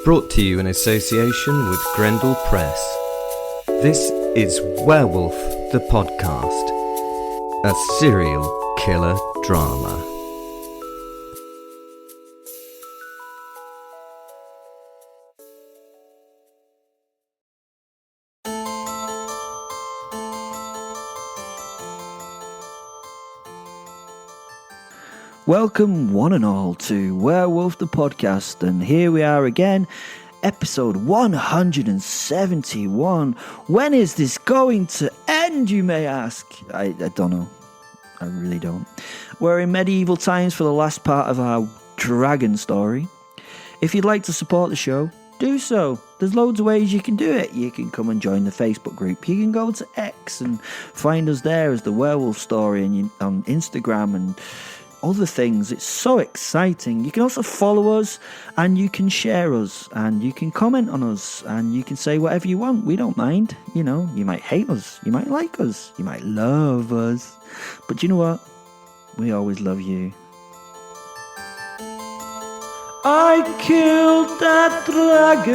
Brought to you in association with Grendel Press. This is Werewolf the Podcast, a serial killer drama. Welcome one and all to Werewolf the Podcast, and here we are again, episode 171. When is this going to end, you may ask? I don't know. I really don't. We're in medieval times for the last part of our dragon story. If you'd like to support the show, do so. There's loads of ways you can do it. You can come and join the Facebook group. You can go to X and find us there as the Werewolf Story, and on Instagram and other things. It's so exciting. You can also follow us, and you can share us, and you can comment on us, and you can say whatever you want. We don't mind. You know, you might hate us, you might like us, you might love us, but you know what? We always love you. I killed that dragon.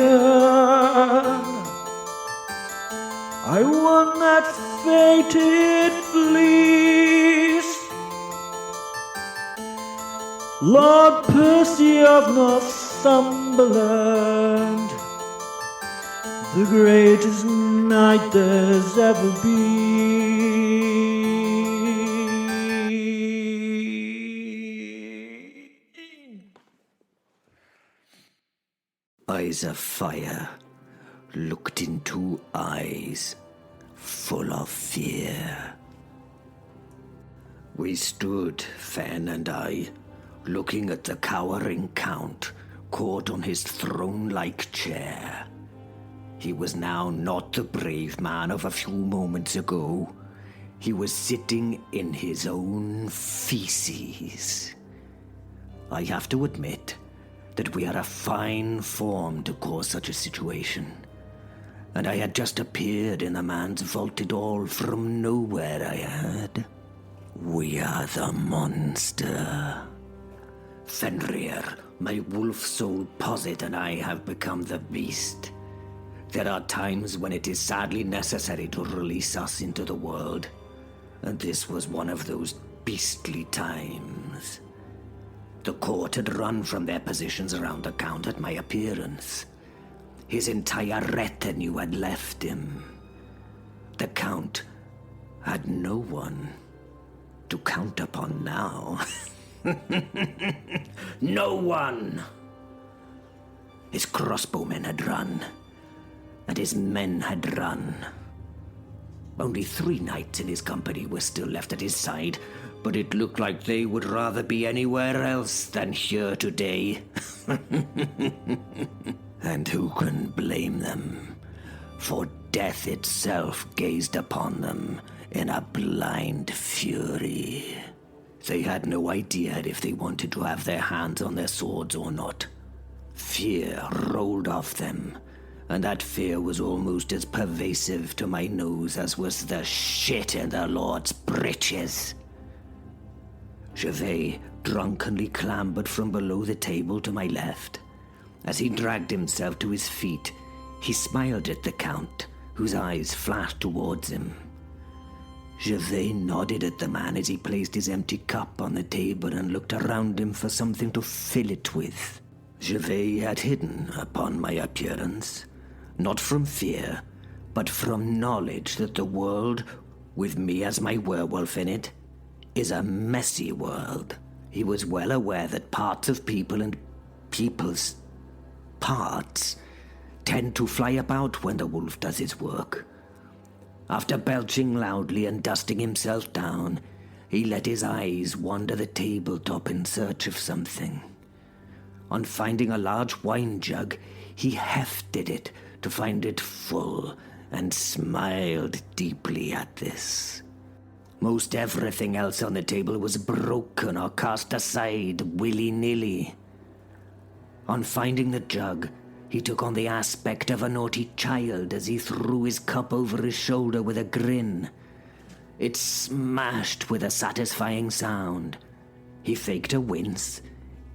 I won that fated fleece. Lord Percy of Northumberland, the greatest knight there's ever been. Eyes of fire looked into eyes full of fear. We stood, Fen and I, looking at the cowering Count, caught on his throne-like chair. He was now not the brave man of a few moments ago. He was sitting in his own feces. I have to admit that we had a fine form to cause such a situation, and I had just appeared in the man's vaulted hall from nowhere. I had. We are the monster. Fenrir, my wolf soul posit, and I have become the beast. There are times when it is sadly necessary to release us into the world, and this was one of those beastly times. The court had run from their positions around the Count at my appearance. His entire retinue had left him. The Count had no one to count upon now. No one! His crossbowmen had run, and his men had run. Only 3 knights in his company were still left at his side, but it looked like they would rather be anywhere else than here today. And who can blame them? For death itself gazed upon them in a blind fury. They had no idea if they wanted to have their hands on their swords or not. Fear rolled off them, and that fear was almost as pervasive to my nose as was the shit in the Lord's breeches. Gervais drunkenly clambered from below the table to my left. As he dragged himself to his feet, he smiled at the Count, whose eyes flashed towards him. Gervais nodded at the man as he placed his empty cup on the table and looked around him for something to fill it with. Gervais had hidden upon my appearance, not from fear, but from knowledge that the world, with me as my werewolf in it, is a messy world. He was well aware that parts of people and people's parts tend to fly about when the wolf does his work. After belching loudly and dusting himself down, he let his eyes wander the tabletop in search of something. On finding a large wine jug, he hefted it to find it full and smiled deeply at this. Most everything else on the table was broken or cast aside willy-nilly. On finding the jug, he took on the aspect of a naughty child as he threw his cup over his shoulder with a grin. It smashed with a satisfying sound. He faked a wince,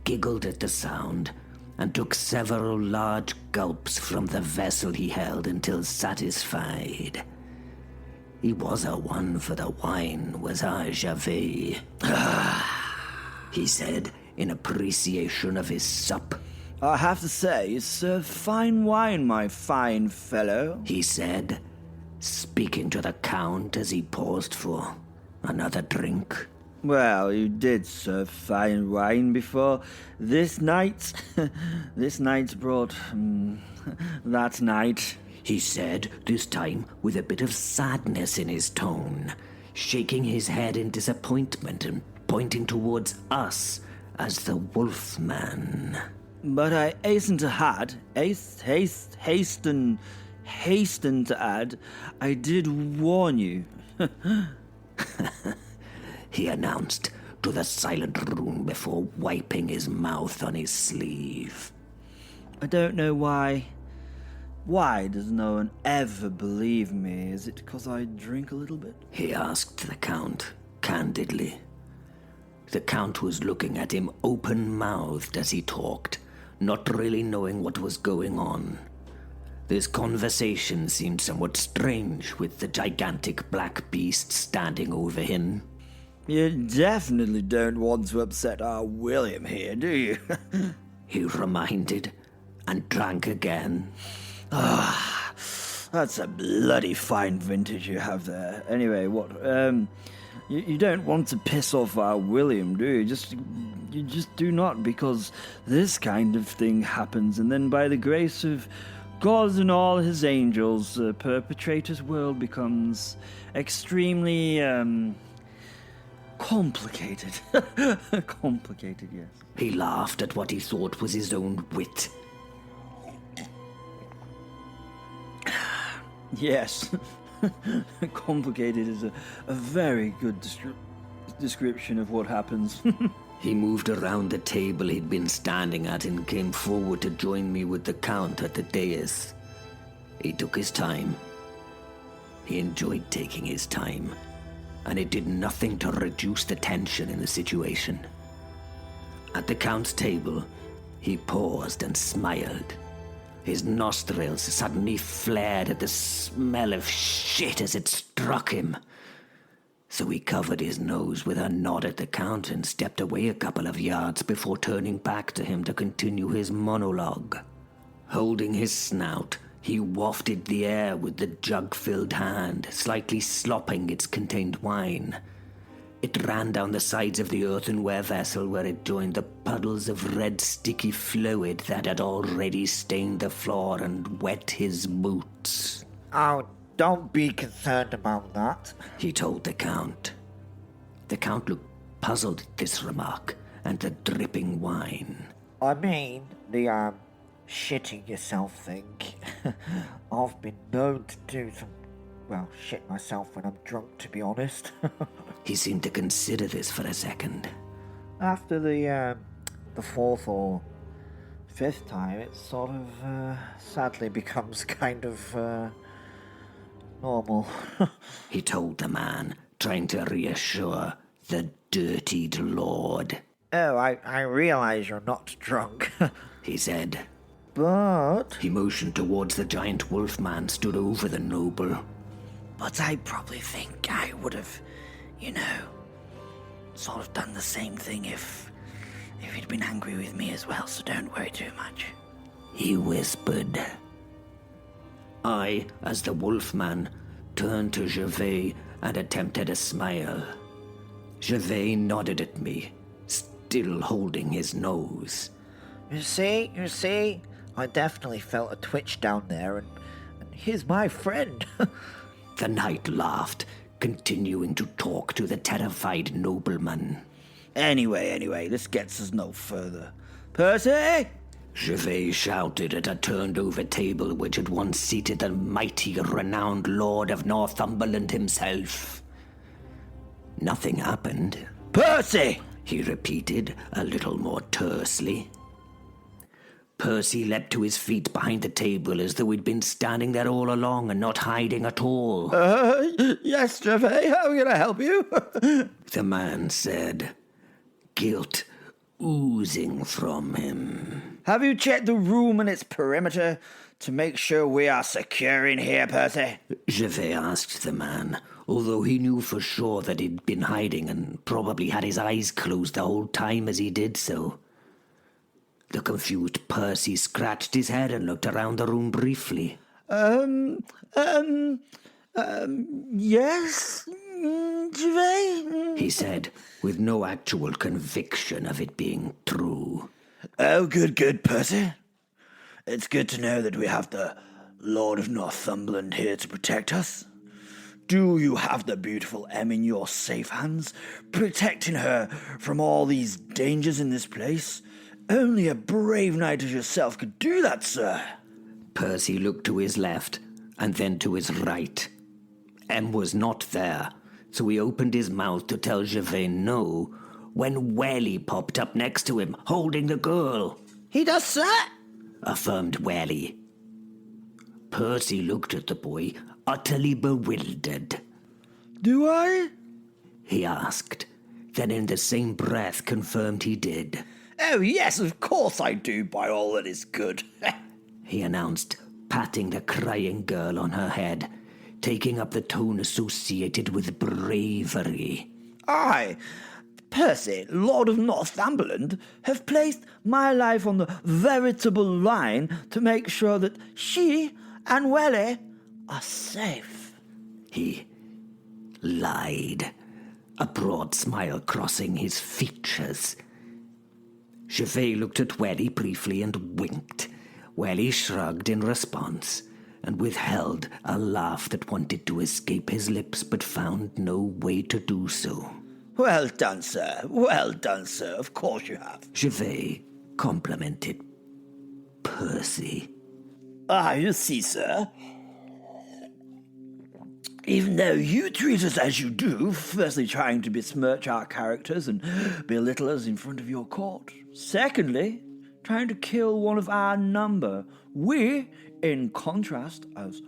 giggled at the sound, and took several large gulps from the vessel he held until satisfied. He was a one for the wine, was our Gervais. He said in appreciation of his sup. I have to say, it's fine wine, my fine fellow, He said, speaking to the Count as he paused for another drink. Well, you did serve fine wine before. This night, this night's brought that night. He said, this time with a bit of sadness in his tone, shaking his head in disappointment and pointing towards us as the Wolfman. But I hasten to add, hasten to add, I did warn you. He announced to the silent room before wiping his mouth on his sleeve. I don't know why. Why does no one ever believe me? Is it because I drink a little bit? He asked the Count candidly. The Count was looking at him open-mouthed as he talked, not really knowing what was going on. This conversation seemed somewhat strange with the gigantic black beast standing over him. You definitely don't want to upset our William here, do you? He reminded, and drank again. That's a bloody fine vintage you have there. Anyway, what? You don't want to piss off our William, do you? You just do not, because this kind of thing happens, and then by the grace of God and all his angels, the perpetrator's world becomes extremely, complicated. Complicated, yes. He laughed at what he thought was his own wit. Yes. Complicated is a very good description of what happens. He moved around the table he'd been standing at and came forward to join me with the Count at the dais. He took his time. He enjoyed taking his time, and it did nothing to reduce the tension in the situation. At the Count's table, he paused and smiled. His nostrils suddenly flared at the smell of shit as it struck him. So he covered his nose with a nod at the Count and stepped away a couple of yards before turning back to him to continue his monologue. Holding his snout, he wafted the air with the jug-filled hand, slightly slopping its contained wine. It ran down the sides of the earthenware vessel where it joined the puddles of red sticky fluid that had already stained the floor and wet his boots. Oh, don't be concerned about that, he told the Count. The Count looked puzzled at this remark and the dripping wine. I mean, the, shitting yourself thing. I've been known to do shit myself when I'm drunk, to be honest. He seemed to consider this for a second. After the fourth or fifth time, it sort of, sadly becomes kind of, normal. He told the man, trying to reassure the dirtied lord. Oh, I realize you're not drunk, he said. but... He motioned towards the giant wolfman stood over the noble. But I probably think I would have, sort of done the same thing if he'd been angry with me as well, so don't worry too much. He whispered. I, as the wolfman, turned to Gervais and attempted a smile. Gervais nodded at me, still holding his nose. You see, I definitely felt a twitch down there, and he's my friend. The knight laughed, continuing to talk to the terrified nobleman. Anyway, this gets us no further. Percy! Gervais shouted at a turned-over table which had once seated the mighty, renowned Lord of Northumberland himself. Nothing happened. Percy! He repeated, a little more tersely. Percy leapt to his feet behind the table as though he'd been standing there all along and not hiding at all. Yes, Gervais, how can I help you? The man said, guilt oozing from him. Have you checked the room and its perimeter to make sure we are secure in here, Percy? Gervais asked the man, although he knew for sure that he'd been hiding and probably had his eyes closed the whole time as he did so. The confused Percy scratched his head and looked around the room briefly. Yes, Gervais? He said, with no actual conviction of it being true. Oh, good, Percy. It's good to know that we have the Lord of Northumberland here to protect us. Do you have the beautiful Em in your safe hands, protecting her from all these dangers in this place? Only a brave knight as yourself could do that, sir. Percy looked to his left and then to his right. Em was not there, so he opened his mouth to tell Gervais no, when Welly popped up next to him, holding the girl. He does, sir? Affirmed Welly. Percy looked at the boy, utterly bewildered. Do I? He asked, then in the same breath confirmed he did. Oh, yes, of course I do, by all that is good. He announced, patting the crying girl on her head, taking up the tone associated with bravery. I, Percy, Lord of Northumberland, have placed my life on the veritable line to make sure that she and Welly are safe. He lied, a broad smile crossing his features. Gervais looked at Welly briefly and winked. Welly shrugged in response and withheld a laugh that wanted to escape his lips but found no way to do so. Well done, sir. Well done, sir. Of course you have. Gervais complimented Percy. You see, sir. Even though you treat us as you do, firstly trying to besmirch our characters and belittle us in front of your court. Secondly, trying to kill one of our number, we, in contrast, as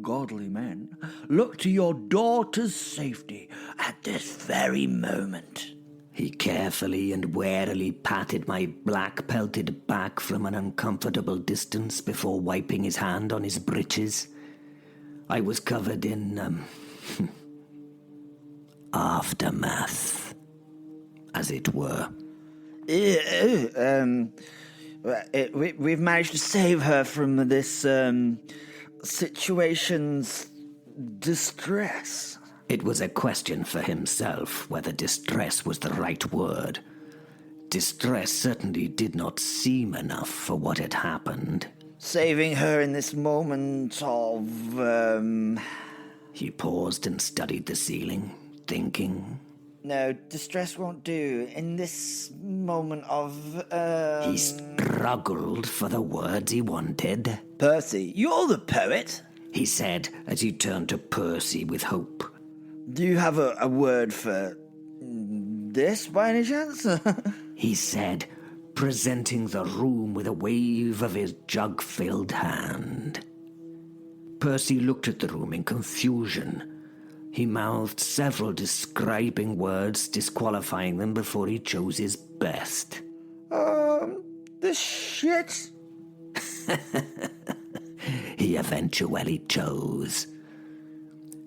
godly men, look to your daughter's safety at this very moment. He carefully and warily patted my black-pelted back from an uncomfortable distance before wiping his hand on his breeches. I was covered in, aftermath, as it were. We've managed to save her from this, situation's distress. It was a question for himself whether distress was the right word. Distress certainly did not seem enough for what had happened. Saving her in this moment of, He paused and studied the ceiling, thinking. No, distress won't do. In this moment of, He struggled for the words he wanted. Percy, you're the poet. He said as he turned to Percy with hope. Do you have a word for this, by any chance? He said, presenting the room with a wave of his jug-filled hand. Percy looked at the room in confusion. He mouthed several describing words, disqualifying them before he chose his best. This shit? He eventually chose.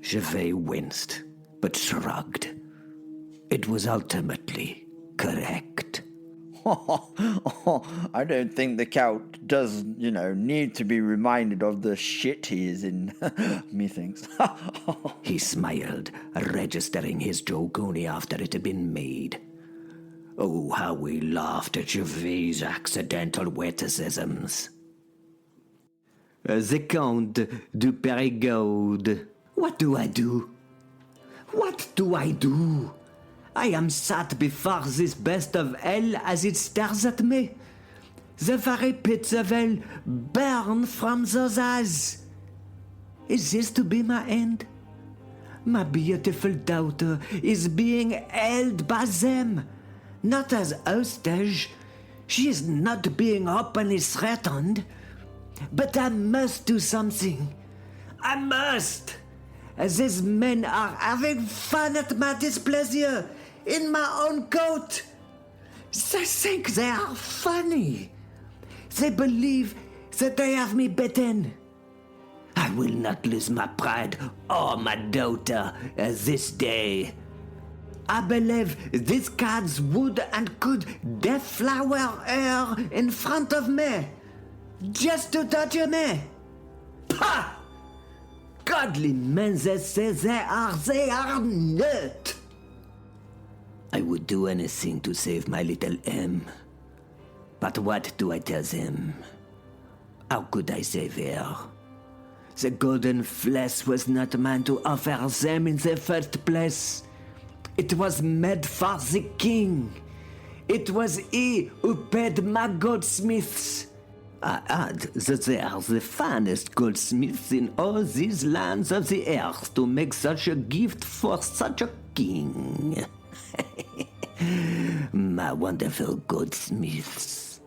Gervais winced, but shrugged. It was ultimately correct. I don't think the Count does, need to be reminded of the shit he is in, methinks. He smiled, registering his jokoni after it had been made. Oh, how we laughed at Gervais' accidental witticisms. The Count du Périgord. What do I do? What do I do? I am sat before this best of hell as it stares at me. The very pits of hell burn from those eyes. Is this to be my end? My beautiful daughter is being held by them, not as hostage. She is not being openly threatened. But I must do something. I must. These men are having fun at my displeasure, in my own coat. They think they are funny. They believe that they have me beaten. I will not lose my pride or my daughter this day. I believe these gods would and could deflower her in front of me, just to torture me. Pah! Godly men that say they are not. I would do anything to save my little M. But what do I tell them? How could I save her? The golden flesh was not meant to offer them in the first place. It was made for the king. It was he who paid my goldsmiths. I add that they are the finest goldsmiths in all these lands of the earth to make such a gift for such a king. My wonderful goldsmiths.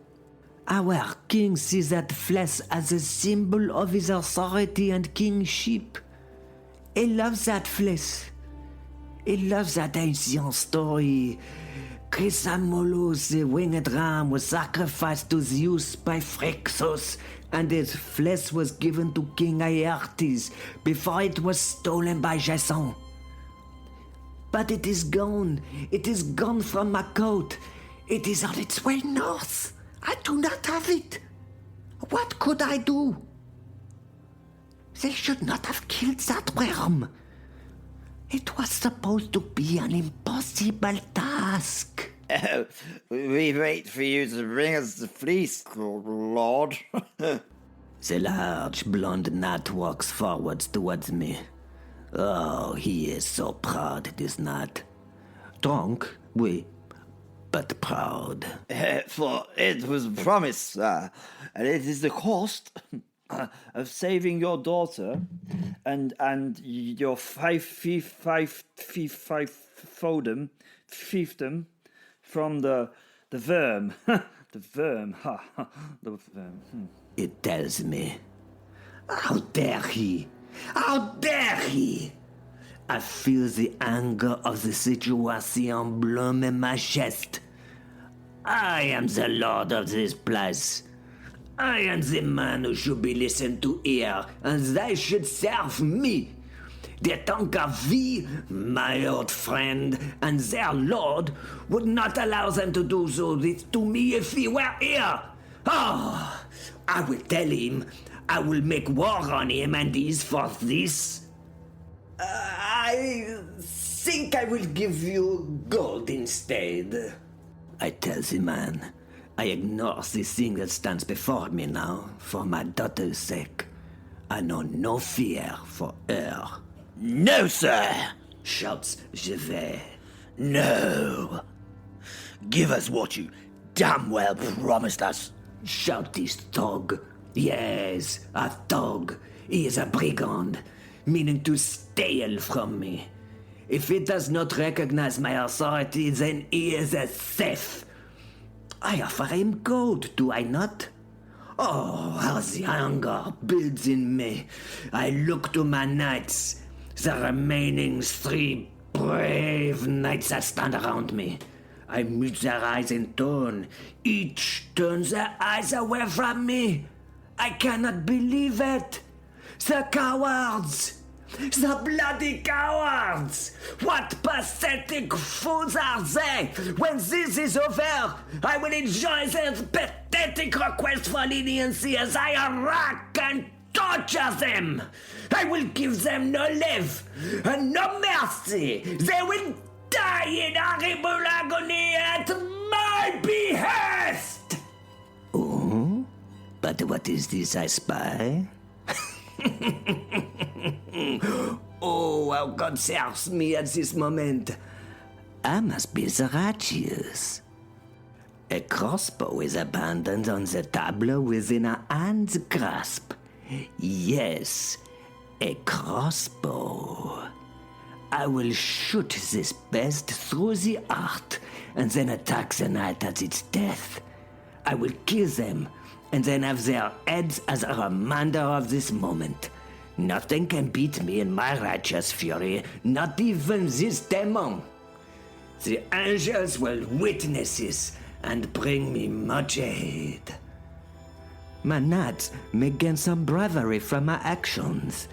Our king sees that flesh as a symbol of his authority and kingship. He loves that flesh. He loves that ancient story. Chrysamolus, the winged ram, was sacrificed to Zeus by Phrixus, and its flesh was given to King Aertes before it was stolen by Jason. But it is gone. It is gone from my coat. It is on its way north. I do not have it. What could I do? They should not have killed that worm. It was supposed to be an impossible task. We wait for you to bring us the fleece, Lord. The large blonde gnat walks forwards towards me. Oh, he is so proud, this gnat. Drunk, oui, but proud. For it was a promise, and it is the cost of saving your daughter and your fiefdom from the worm. The worm, the worm. It tells me. How dare he? How dare he? I feel the anger of the situation bloom in my chest. I am the lord of this place. I am the man who should be listened to here, and they should serve me. The Tonkavi, my old friend, and their lord would not allow them to do so this to me if he were here. Oh, I will tell him. I will make war on him and these for this. I think I will give you gold instead. I tell the man. I ignore the thing that stands before me now, for my daughter's sake. I know no fear for her. No, sir! Shouts Gervais. No! Give us what you damn well promised us. Shout this thug. Yes, a thug. He is a brigand, meaning to steal from me. If he does not recognize my authority, then he is a thief. I offer him gold, do I not? Oh, how the anger builds in me. I look to my knights, the remaining 3 brave knights that stand around me. I meet their eyes in turn. Each turns their eyes away from me. I cannot believe it. The cowards! The bloody cowards! What pathetic fools are they? When this is over, I will enjoy their pathetic request for leniency as I harass and torture them. I will give them no love and no mercy. They will die in horrible agony at my behest! Oh? But what is this I spy? Oh, how God serves me at this moment. I must be the righteous. A crossbow is abandoned on the table within a hand's grasp. Yes, a crossbow. I will shoot this beast through the heart and then attack the knight at its death. I will kill them and then have their heads as a reminder of this moment. Nothing can beat me in my righteous fury, not even this demon. The angels will witness this, and bring me much aid. My nuts may gain some bravery from my actions.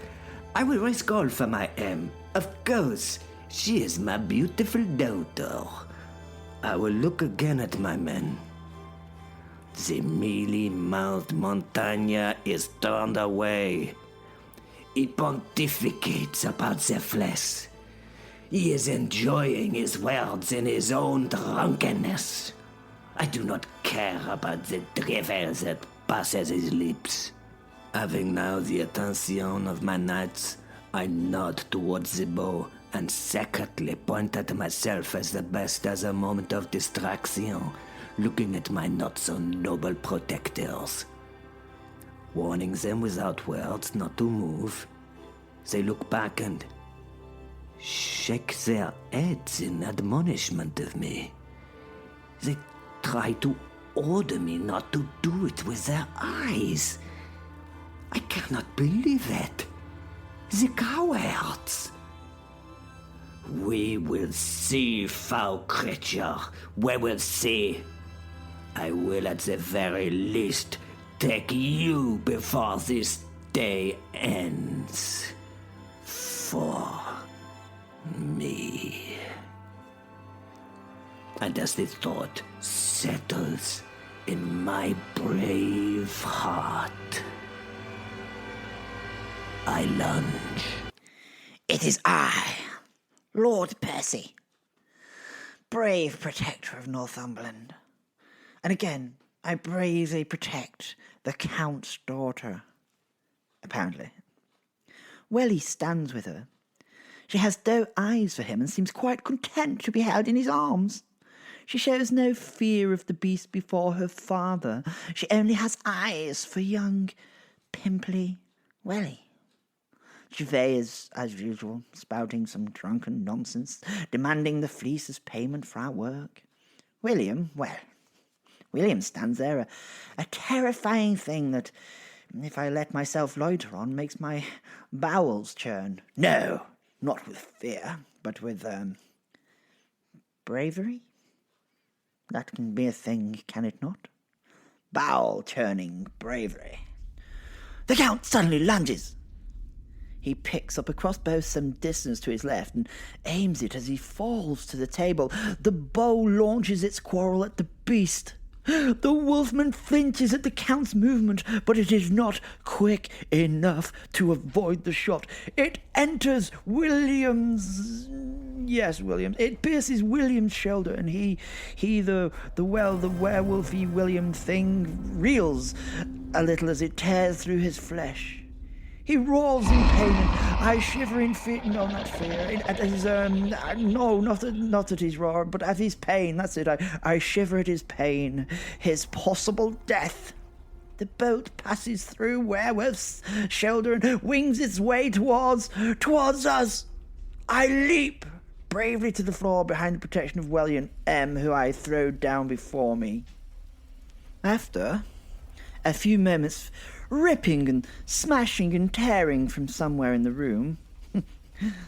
I will risk all for my aim. Of course, she is my beautiful daughter. I will look again at my men. The mealy-mouthed Montagna is turned away. He pontificates about the flesh. He is enjoying his words in his own drunkenness. I do not care about the drivel that passes his lips. Having now the attention of my knights, I nod towards the bow and secretly point at myself as the best as a moment of distraction, looking at my not-so-noble protectors. Warning them without words not to move, they look back and shake their heads in admonishment of me. They try to order me not to do it with their eyes. I cannot believe it. The cowards. We will see, foul creature. We will see. I will at the very least take you before this day ends. For me. And as the thought settles in my brave heart, I lunge. It is I, Lord Percy, brave protector of Northumberland. And again, I bravely protect the Count's daughter. Apparently. Welly stands with her. She has doe eyes for him and seems quite content to be held in his arms. She shows no fear of the beast before her father. She only has eyes for young, pimply Welly. Gervais is, as usual, spouting some drunken nonsense, demanding the fleece as payment for our work. William stands there, a terrifying thing that, if I let myself loiter on, makes my bowels churn. No, not with fear, but with, bravery? That can be a thing, can it not? Bowel-churning bravery. The Count suddenly lunges. He picks up a crossbow some distance to his left and aims it as he falls to the table. The bow launches its quarrel at the beast. The wolfman flinches at the Count's movement, but it is not quick enough to avoid the shot. It enters William's... Yes, William. It pierces William's shoulder, and the werewolfy William thing reels a little as it tears through his flesh. He roars in pain, and I shiver in fear. No, not fear. At his, no, not at his roar, but at his pain. That's it. I shiver at his pain, his possible death. The boat passes through Werewolf's shoulder and wings its way towards us. I leap bravely to the floor behind the protection of Welly and M, who I throw down before me. After a few moments ripping and smashing and tearing from somewhere in the room,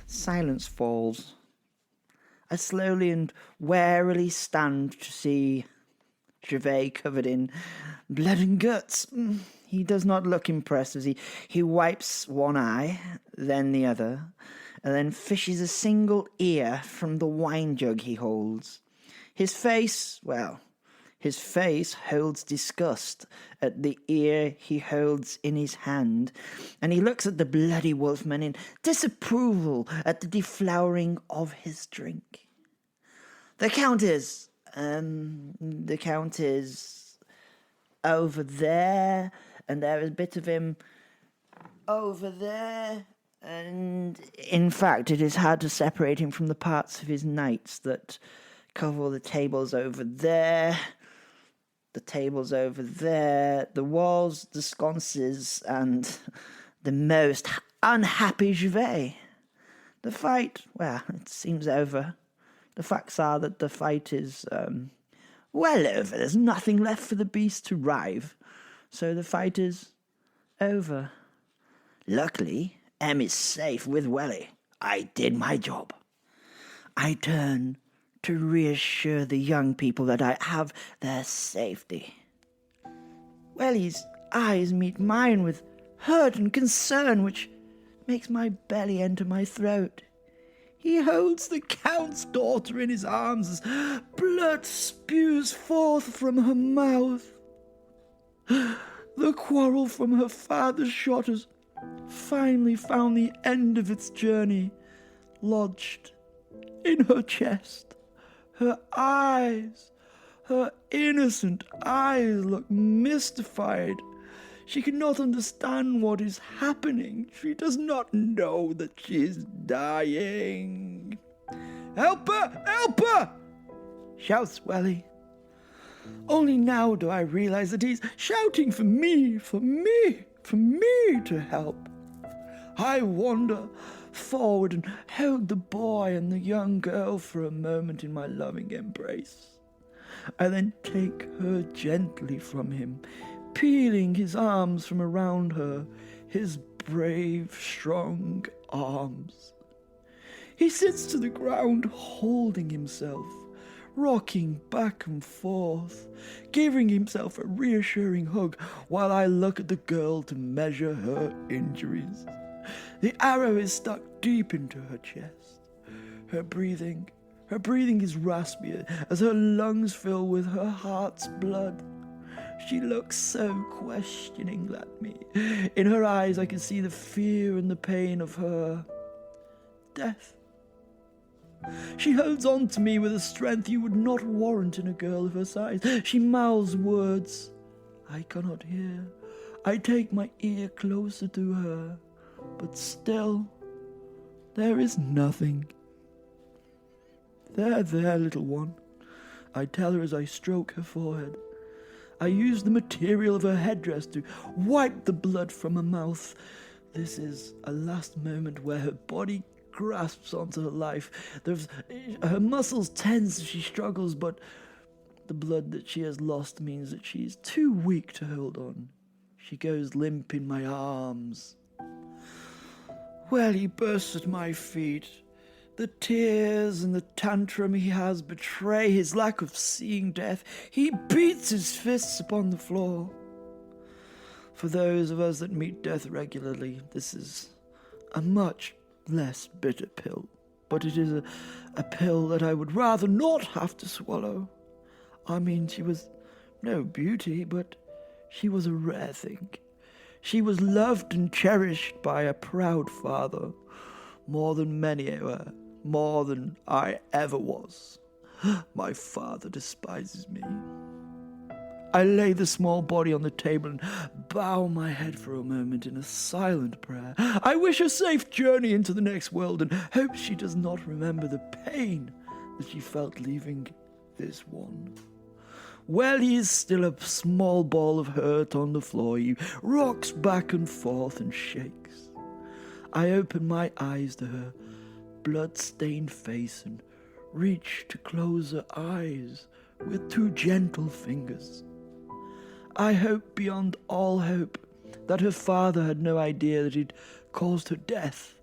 silence falls. I slowly and warily stand to see Gervais covered in blood and guts. He does not look impressed as he wipes one eye, then the other, and then fishes a single ear from the wine jug he holds. His face holds disgust at the ear he holds in his hand, and he looks at the bloody wolfman in disapproval at the deflowering of his drink. The Count is over there, and there is a bit of him over there, and in fact it is hard to separate him from the parts of his knights that cover the tables over there, the tables over there, the walls, the sconces, and the most unhappy Gervais. The fight, well, it seems over. The facts are that the fight is, well over. There's nothing left for the beast to rive. So the fight is over. Luckily, M is safe with Welly. I did my job. I turn to reassure the young people that I have their safety. Welly's eyes meet mine with hurt and concern, which makes my belly enter my throat. He holds the Count's daughter in his arms as blood spews forth from her mouth. The quarrel from her father's shot has finally found the end of its journey, lodged in her chest. Her eyes, her innocent eyes look mystified. She cannot understand what is happening. She does not know that she is dying. "Help her! Help her!" shouts Welly. Only now do I realize that he's shouting for me to help. I wander forward and hold the boy and the young girl for a moment in my loving embrace. I then take her gently from him, peeling his arms from around her, his brave, strong arms. He sits to the ground holding himself, rocking back and forth, giving himself a reassuring hug while I look at the girl to measure her injuries. The arrow is stuck deep into her chest. Her breathing is raspier as her lungs fill with her heart's blood. She looks so questioning at me. In her eyes I can see the fear and the pain of her death. She holds on to me with a strength you would not warrant in a girl of her size. She mouths words I cannot hear. I take my ear closer to her, but still there is nothing. There, little one, I tell her as I stroke her forehead. I use the material of her headdress to wipe the blood from her mouth. This is a last moment where her body grasps onto her life. Her muscles tense as she struggles, but the blood that she has lost means that she is too weak to hold on. She goes limp in my arms. Well, he bursts at my feet. The tears and the tantrum he has betray his lack of seeing death. He beats his fists upon the floor. For those of us that meet death regularly, this is a much less bitter pill. But it is a pill that I would rather not have to swallow. I mean, she was no beauty, but she was a rare thing. She was loved and cherished by a proud father, more than many were. More than I ever was. My father despises me. I lay the small body on the table and bow my head for a moment in a silent prayer. I wish her safe journey into the next world and hope she does not remember the pain that she felt leaving this one. Well, he is still a small ball of hurt on the floor. He rocks back and forth and shakes. I open my eyes to her blood-stained face and reach to close her eyes with two gentle fingers. I hope beyond all hope that her father had no idea that he'd caused her death.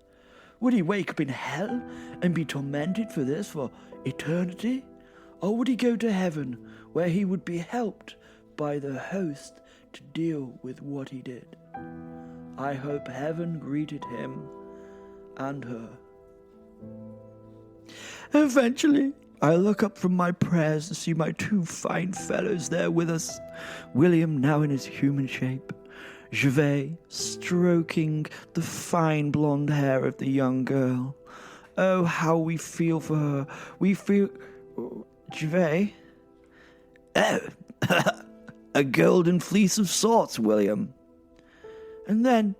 Would he wake up in hell and be tormented for this for eternity? Or would he go to heaven where he would be helped by the host to deal with what he did? I hope heaven greeted him and her. Eventually, I look up from my prayers to see my two fine fellows there with us. William now in his human shape, Gervais stroking the fine blonde hair of the young girl. Oh, how we feel for her. We feel... Gervais? Oh, a golden fleece of sorts, William. And then,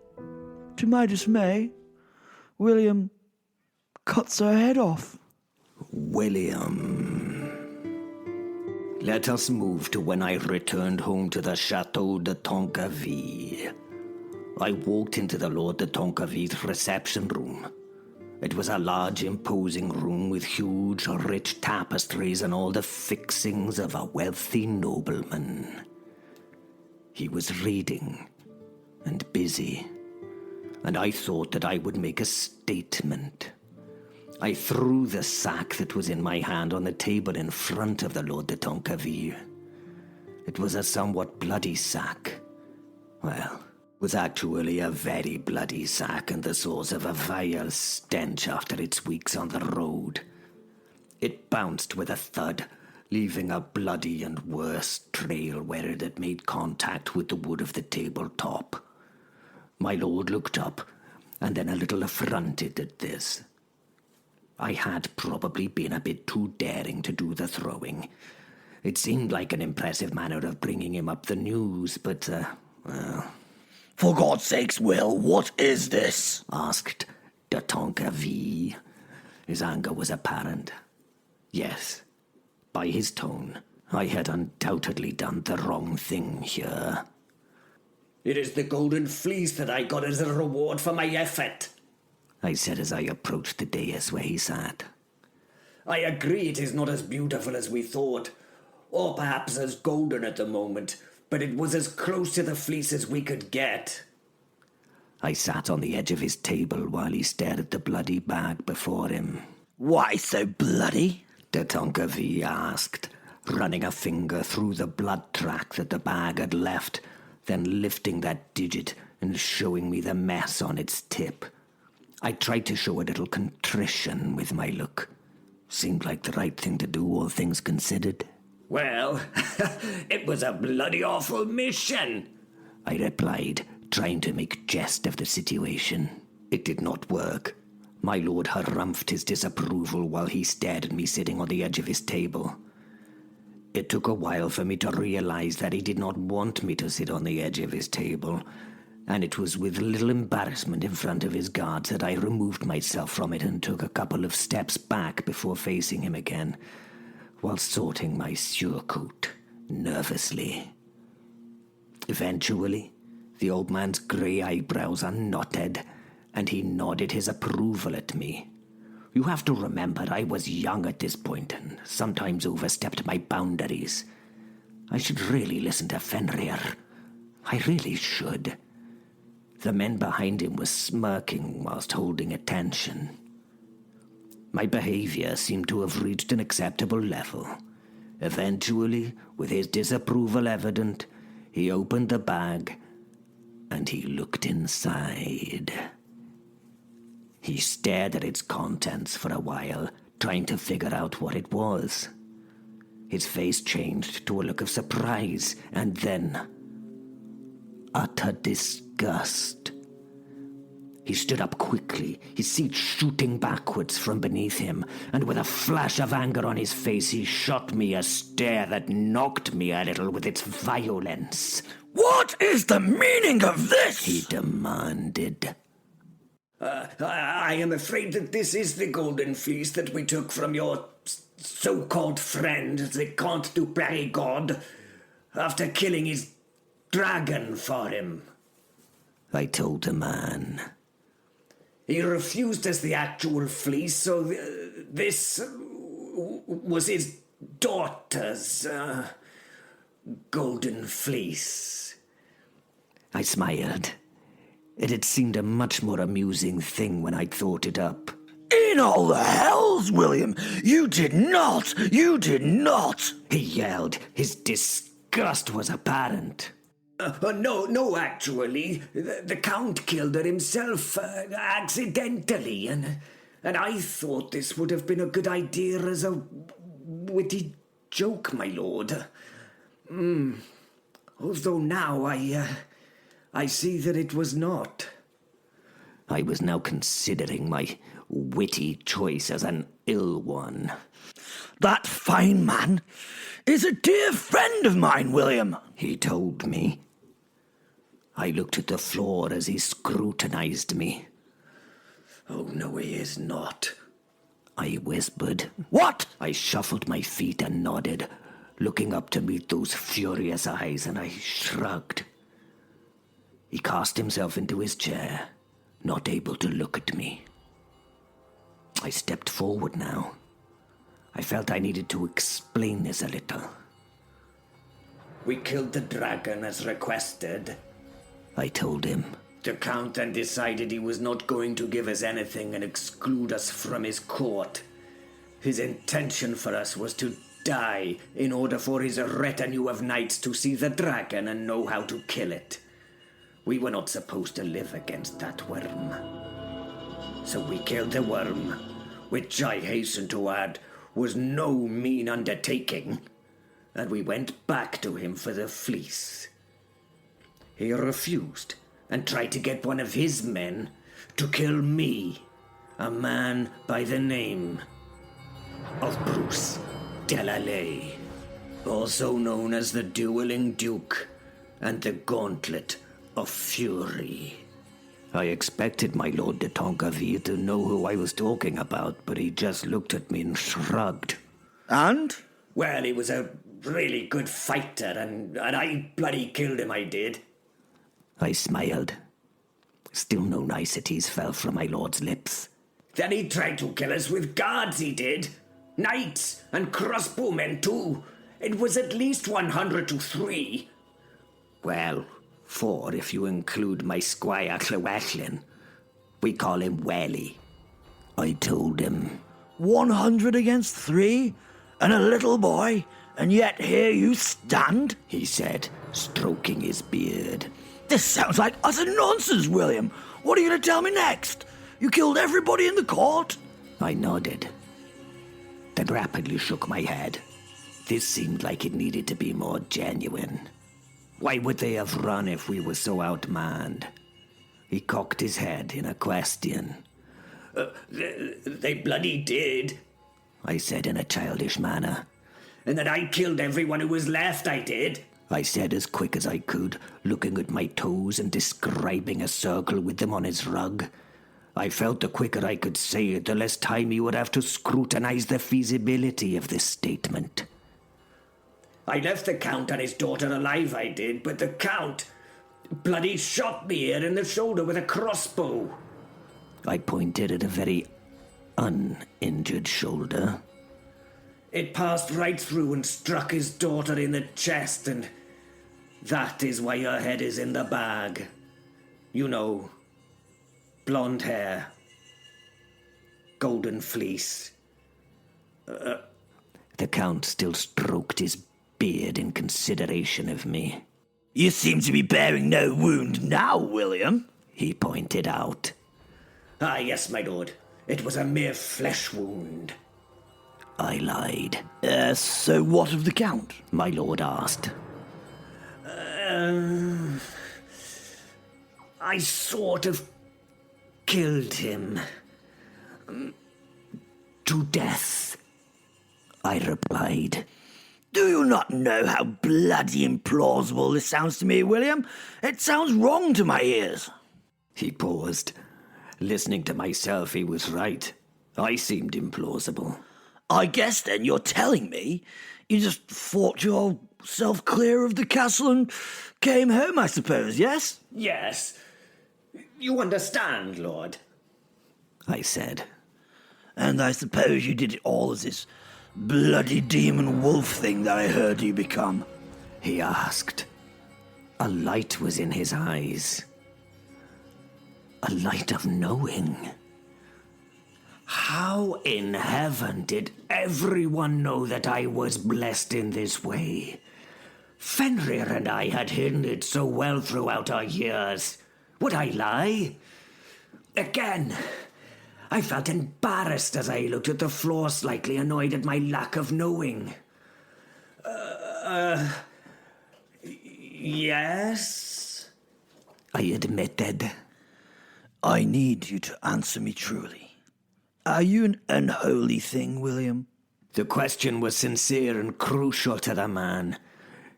to my dismay, William cuts her head off. William. Let us move to when I returned home to the Chateau de Tonquéville. I walked into the Lord de Tonquéville's reception room. It was a large, imposing room with huge, rich tapestries and all the fixings of a wealthy nobleman. He was reading and busy, and I thought that I would make a statement. I threw the sack that was in my hand on the table in front of the Lord de Tonqueville. It was a somewhat bloody sack. Well, it was actually a very bloody sack and the source of a vile stench after its weeks on the road. It bounced with a thud, leaving a bloody and worse trail where it had made contact with the wood of the tabletop. My lord looked up, and then a little affronted at this. I had probably been a bit too daring to do the throwing. It seemed like an impressive manner of bringing him up the news, but, well... For God's sakes, Will, what is this? Asked de Tonqueville. His anger was apparent. Yes, by his tone, I had undoubtedly done the wrong thing here. It is the golden fleece that I got as a reward for my effort, I said as I approached the dais where he sat. I agree it is not as beautiful as we thought, or perhaps as golden at the moment, but it was as close to the fleece as we could get. I sat on the edge of his table while he stared at the bloody bag before him. Why so bloody? De Tonqueville asked, running a finger through the blood track that the bag had left, then lifting that digit and showing me the mess on its tip. I tried to show a little contrition with my look. Seemed like the right thing to do, all things considered. Well, it was a bloody awful mission, I replied, trying to make jest of the situation. It did not work. My lord harumphed his disapproval while he stared at me sitting on the edge of his table. It took a while for me to realize that he did not want me to sit on the edge of his table, and it was with little embarrassment in front of his guards that I removed myself from it and took a couple of steps back before facing him again, while sorting my surcoat nervously. Eventually, the old man's grey eyebrows unknotted, and he nodded his approval at me. You have to remember I was young at this point and sometimes overstepped my boundaries. I should really listen to Fenrir. I really should. The men behind him were smirking whilst holding attention. My behavior seemed to have reached an acceptable level. Eventually, with his disapproval evident, he opened the bag and he looked inside. He stared at its contents for a while, trying to figure out what it was. His face changed to a look of surprise, and then utter disgust. He stood up quickly, his seat shooting backwards from beneath him, and with a flash of anger on his face, he shot me a stare that knocked me a little with its violence. What is the meaning of this? He demanded. I am afraid that this is the golden fleece that we took from your so-called friend, the Comte du Périgord, after killing his dragon for him, I told the man. He refused us the actual fleece, so this was his daughter's golden fleece. I smiled. It had seemed a much more amusing thing when I'd thought it up. In all the hells, William! You did not! He yelled. His disgust was apparent. No, actually. The Count killed her himself, accidentally, and I thought this would have been a good idea as a witty joke, my lord. Although now I see that it was not. I was now considering my witty choice as an ill one. That fine man is a dear friend of mine, William, he told me. I looked at the floor as he scrutinized me. Oh, no, he is not, I whispered. What? I shuffled my feet and nodded, looking up to meet those furious eyes, and I shrugged. He cast himself into his chair, not able to look at me. I stepped forward now. I felt I needed to explain this a little. We killed the dragon as requested, I told him, The Count then decided he was not going to give us anything and exclude us from his court. His intention for us was to die in order for his retinue of knights to see the dragon and know how to kill it. We were not supposed to live against that worm. So we killed the worm, which I hasten to add was no mean undertaking, and we went back to him for the fleece. He refused and tried to get one of his men to kill me, a man by the name of Bruce Delalay, also known as the Dueling Duke and the Gauntlet of Fury. I expected my Lord de Tonqueville to know who I was talking about, but he just looked at me and shrugged. And? Well, he was a really good fighter, and I bloody killed him, I did. I smiled. Still no niceties fell from my lord's lips. Then he tried to kill us with guards, he did. Knights and crossbowmen too. It was at least 100 to 3. Well, 4 if you include my squire Llewellyn. We call him Welly. I told him. 100 against 3? And a little boy? And yet here you stand? He said, stroking his beard. This sounds like utter nonsense, William. What are you going to tell me next? You killed everybody in the court? I nodded, then rapidly shook my head. This seemed like it needed to be more genuine. Why would they have run if we were so outmanned? He cocked his head in a question. They bloody did, I said in a childish manner. And that I killed everyone who was left, I did. I said as quick as I could, looking at my toes and describing a circle with them on his rug. I felt the quicker I could say it, the less time he would have to scrutinize the feasibility of this statement. I left the Count and his daughter alive, I did, but the Count bloody shot me here in the shoulder with a crossbow. I pointed at a very uninjured shoulder. It passed right through and struck his daughter in the chest, and that is why her head is in the bag. You know, blonde hair, golden fleece. The Count still stroked his beard in consideration of me. You seem to be bearing no wound now, William, he pointed out. Ah, yes, my lord. It was a mere flesh wound. I lied. So what of the Count? My lord asked. I sort of killed him. To death, I replied. Do you not know how bloody implausible this sounds to me, William? It sounds wrong to my ears. He paused. Listening to myself, he was right. I seemed implausible. I guess then you're telling me you just fought yourself clear of the castle and came home, I suppose, yes? Yes. You understand, Lord, I said. And I suppose you did it all as this bloody demon wolf thing that I heard you become? He asked. A light was in his eyes. A light of knowing. How in heaven did everyone know that I was blessed in this way? Fenrir and I had hidden it so well throughout our years. Would I lie? Again, I felt embarrassed as I looked at the floor, slightly annoyed at my lack of knowing. Yes? I admitted. I need you to answer me truly. Are you an unholy thing, William? The question was sincere and crucial to the man.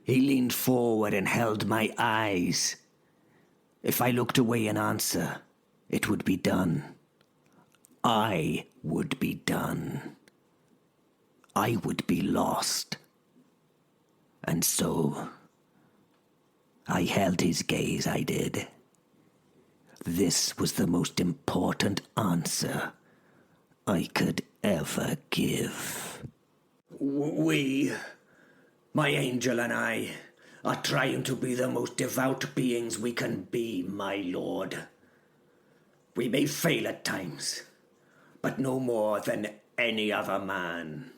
He leaned forward and held my eyes. If I looked away in answer, it would be done. I would be done. I would be lost. And so, I held his gaze, I did. This was the most important answer I could ever give. We, my angel and I, are trying to be the most devout beings we can be, my lord. We may fail at times, but no more than any other man,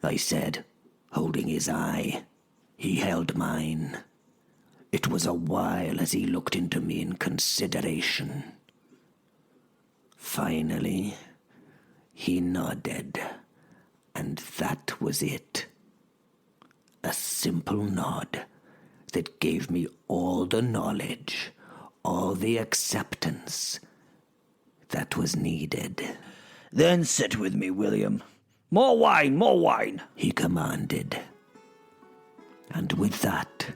I said, holding his eye. He held mine. It was a while as he looked into me in consideration. Finally, he nodded, and that was it. A simple nod that gave me all the knowledge, all the acceptance that was needed. Then sit with me, William. More wine, He commanded. And with that,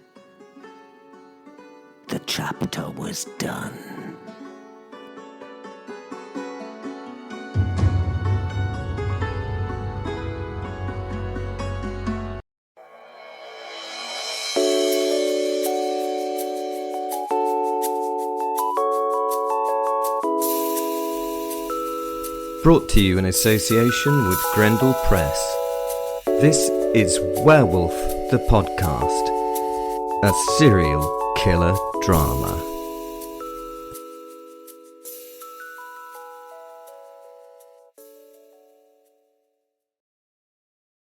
the chapter was done. Brought to you in association with Grendel Press. This is Werewolf the Podcast, a serial killer drama.